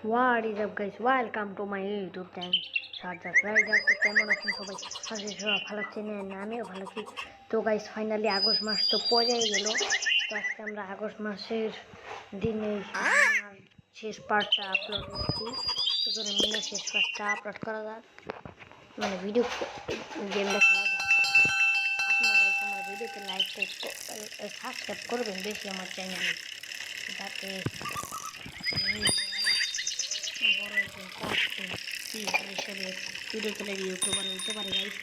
What is up guys? Welcome to my YouTube channel. Sarjak Rider তো কেমন আছেন সবাই? আশা সবাই ভালো আছেন, আমিও ভালো আছি। তো গাইস ফাইনালি আগস্ট মাস তো পড়েই গেল। তো আজকে আমরা আগস্ট মাসের দিনে শেষ পার্টটা আপলোড করছি। তো ধরুন মিনার শেষ পার্টটা আপলোড করা যাক, মানে ভিডিও গেমটা খেলা যাক। আপনারা গাইস আমার ভিডিওতে লাইক সাবস্ক্রাইব করবেন বেশি আমার চ্যানেলে, যাতে বড় একজন কন্টেন্ট হিসেবে ভিডিও তুলে ইউটিউবার হইতে পারে গাইস।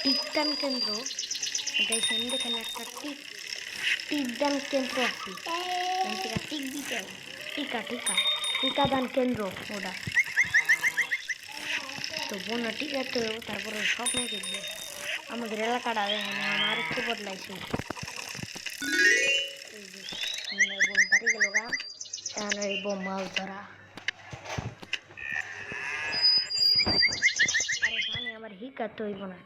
টিকদান কেন্দ্র গাইস, আমি দেখেন একটা টিকদান কেন্দ্র আছে, টিক দিতে টিকাদান কেন্দ্র ওটা। তো বোনা টিকা তো তারপরে স্বপ্ন দেখবে আমাদের এলাকাটা দেখেন এখন আরেকটু বদলাইছে। বোন বাড়ি গেল গা, তাহলে এই বোম মাছ ধরা। আরে জানি আমার হিকার তো হইব না,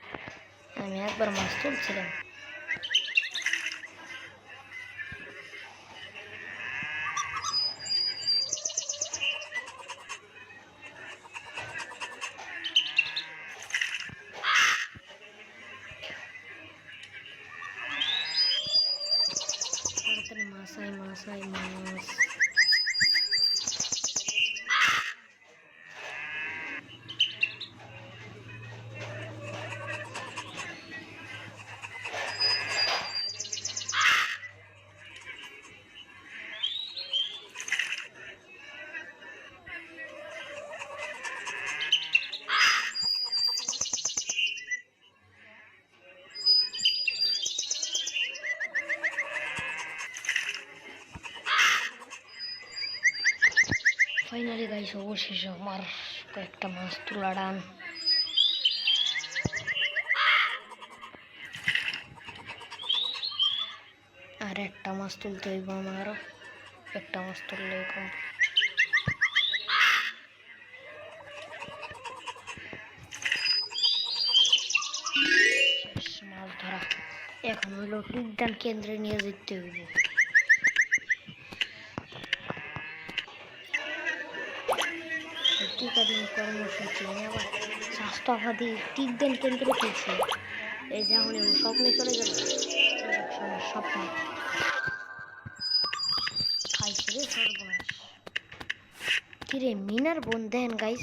আমি একবার মাছ তুলছিলাম। তাড়াতাড়ি মাছ ফাইনালি গাইস অবশেষে আমার কয়েকটা মাছ তোলা ডান। আর একটা মাছ তুলতে হইব আমার, একটা মাছ তুললে শেষ মাছ ধরা। এখন হলো বিজ্ঞান কেন্দ্রে নিয়ে যেতে হইব। টিকাদান কর্মসূচি আবার স্বাস্থ্যবাদী টিকদান কেন্দ্রে পেয়েছে। এই যেমন স্বপ্নে চলে গেল, স্বপ্ন খাইছে রে সর্বনাশ। কিরে মিনার বোন দেন গাইস,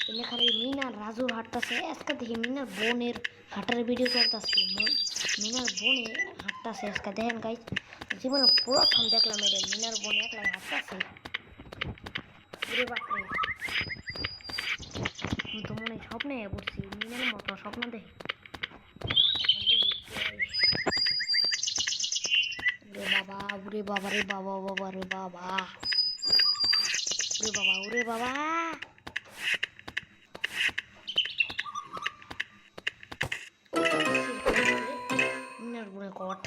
এনে খালি মিনার রাজু হাঁটতেছে। আজকে দেখি মিনার বোনের হাঁটার ভিডিও করতেছে, মিনার বোনে হাঁটতেছে আজকে দেখেন গাইস। জীবনে প্রথম দেখলাম এটা, মিনার বোন একলাই হাঁটতেছে। বাপরে, আমি তো মনে স্বপ্নে পড়ছি, মিনার মতো স্বপ্ন দেখি। বাবা উরে বাবা রে বাবা, বাবা রে বাবা, উরে বাবা মিনার বোনে কট।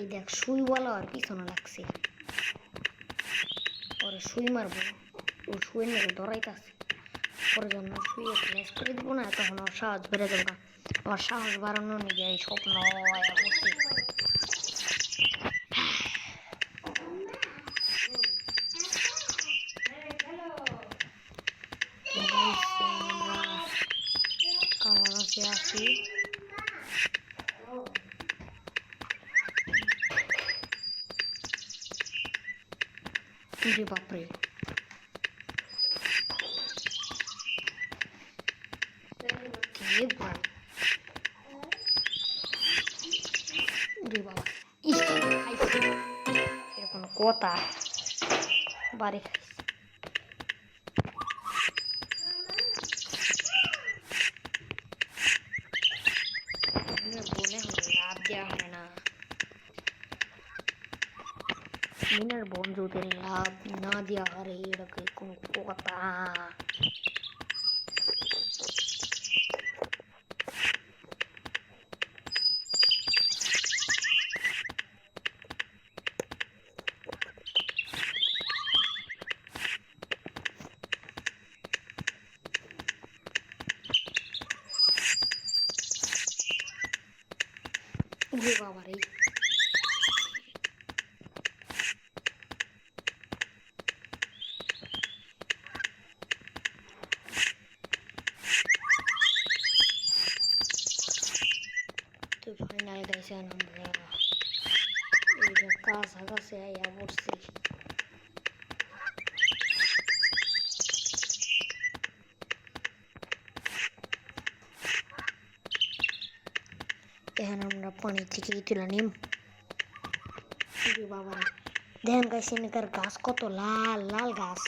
এই দেখ সুই বলা আর পিছনে লাগছে, পরে সুই মারবো, ও সুই নেবে ধরাইতেছে। পরে জন্য শুয়ে ক্লাস করে দিব না, তখন ওর সাহস বেড়ে যাবে। আমার সাহস বাড়ানোর নিয়ে এই স্বপ্ন বসে। কাছাকাছি আছি, বাপরে বাবা এরকম কথা বাড়ি খাইছে। বনে হলে লাভ দেওয়া হয় না, মিনার বোন যদি লাভ না দেওয়া হয় এটাকে কোনো কথা। ওরে বাবা রে তো ফাইনাল গাইছে আমরা এইটা কাছাকাছি আইয়া পড়ছি এখন আমরা পানি থেকে তুলে নিম বাবা দেখেন গাইছে এখানকার গাছ কত লাল লাল গাছ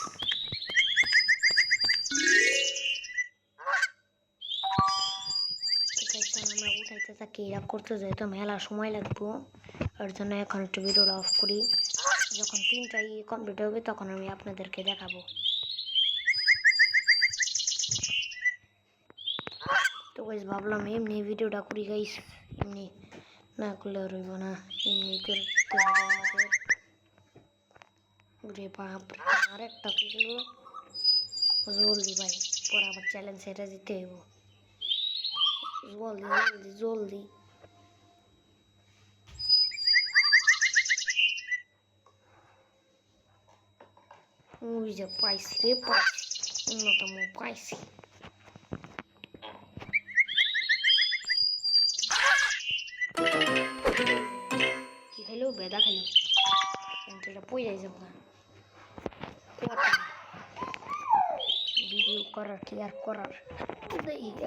আমরা উঠাইতে থাকি এরা করতে যাই তো মেলা সময় লাগবো ওর জন্য এখন একটু ভিডিওটা অফ করি যখন 3টায় কমপ্লিট হবে তখন আমি আপনাদেরকে দেখাবো তো গাইস ভাবলাম এমনি ভিডিওটা করি গাইস এমনি না করলে রইব না এমনি করতে হবে আমাদের ওরে বাপরে আরেকটা কি গেল জলদি ভাই পরে আবার চ্যালেঞ্জ সেটা দিতে হইব জলদি জলদি জলদি ওই যে পাইছি রে পাইছি অন্যতম পাইছি কি খাইলো বেদা খাইলো এটা পই যাই যাব না ভিডিও করার কি আর করার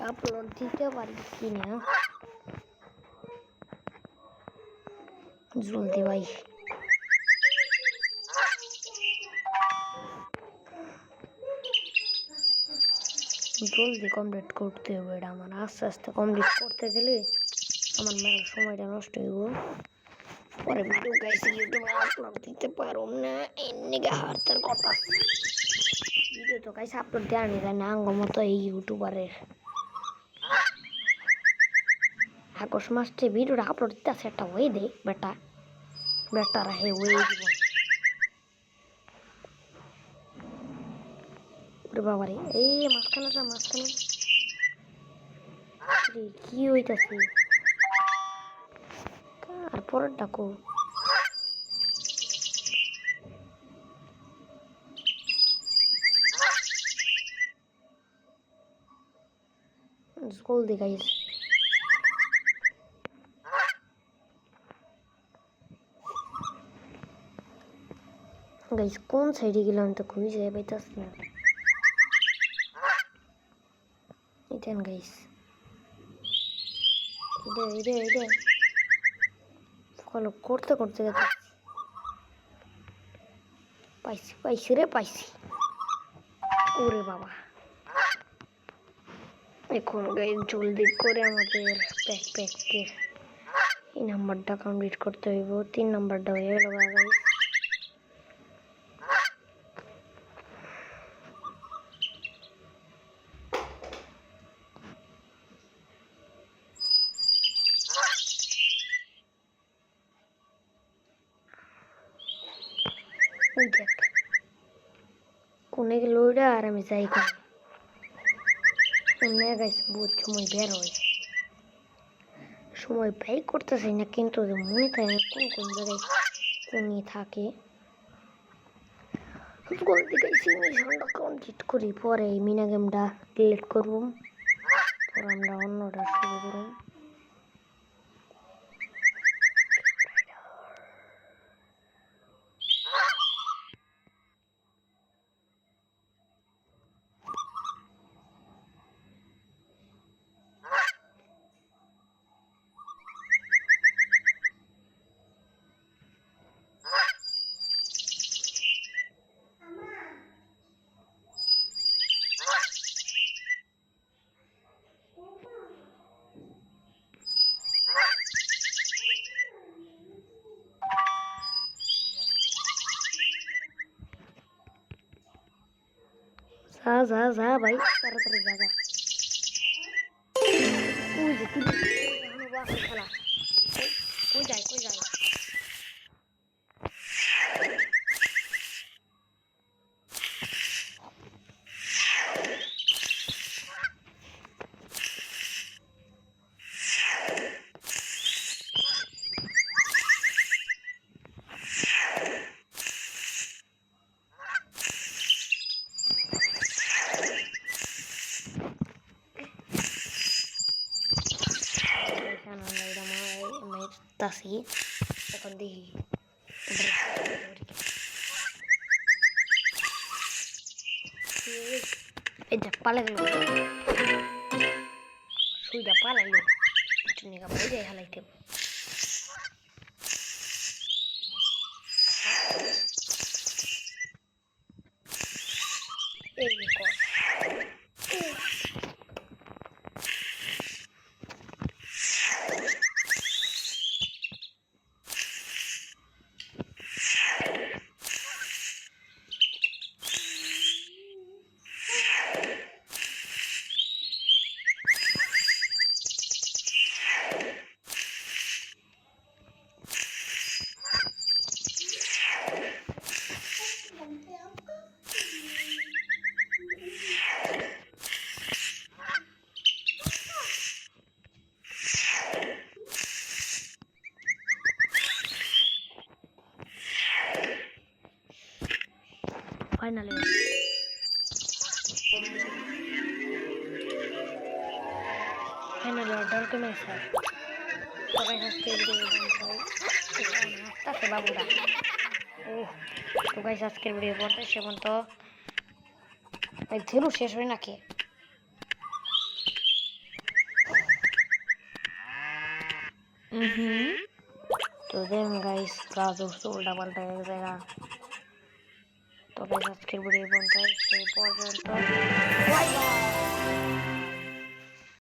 আপলোড দিতে পারি কি না জলদি ভাই জলদি কমপ্লিট করতে হবে এটা আমার আস্তে আস্তে কমপ্লিট করতে গেলে আমার মেলার সময়টা নষ্ট হইব পরে ভিডিও গাইছি ইউটিউবে আপলোড দিতে পারব না এমনি হারতার কথা ভিডিও তো গাইছি আপলোড দেওয়া নিয়ে যায় না আঙ্গ মতো এই ইউটিউবারের আগস্ট মাসে ভিডিওটা আপলোড দিতে আছে একটা হয়ে দে বেটারা হে হয়ে জীবন ওরে বাবারে এই মাঝখানে কি হইতাছে আর পরের ডাকো জলদি গাইস গাইস কোন সাইডে গেলাম তো খুঁজে পাইতাছি না এটান গাইস এটা ফলো করতে গেছে পাইছি ওরে বাবা এখন গাইস জলদি করে আমাদের ব্যাকপ্যাকের এই নাম্বারটা কমপ্লিট করতে হইব 3 নাম্বারটা হয়ে গেল গাইস ওই দেখ কোনে গেল ওইটা আর আমি যাই কোনে গাইস বহুত সময় বের হয় সময় ব্যয় করতেছি না কিন্তু মনে থাকে না কোন জায়গায় কোনি থাকে জলদি গাইস মিশনটা কমপ্লিট করি পরে এই মিনা গেমটা ডিলিট করব পরে আমরা অন্যটা শুরু করব যা ভাই তাড়াতাড়ি জায়গা ওই যে তুই খেলা কই যায় আছি এখন দেখি এই দেখ পালা গেল সুইটা পালাইলো টুনিকা বই যাই হালাইতে এই কর ফাইনালি অর্ডার কমে স্যার সবাই আজকে হাসতে বাবুরা ও তো গাইস আজকের ভিডিও পড়তে সেমন তো ধীরু শেষ হয় নাকি তো দেখুন গাইস গাছ উঠছে উল্টা পাল্টা এক জায়গা তো গাইস আজকের ভিডিও পর্যন্ত সেই পর্যন্ত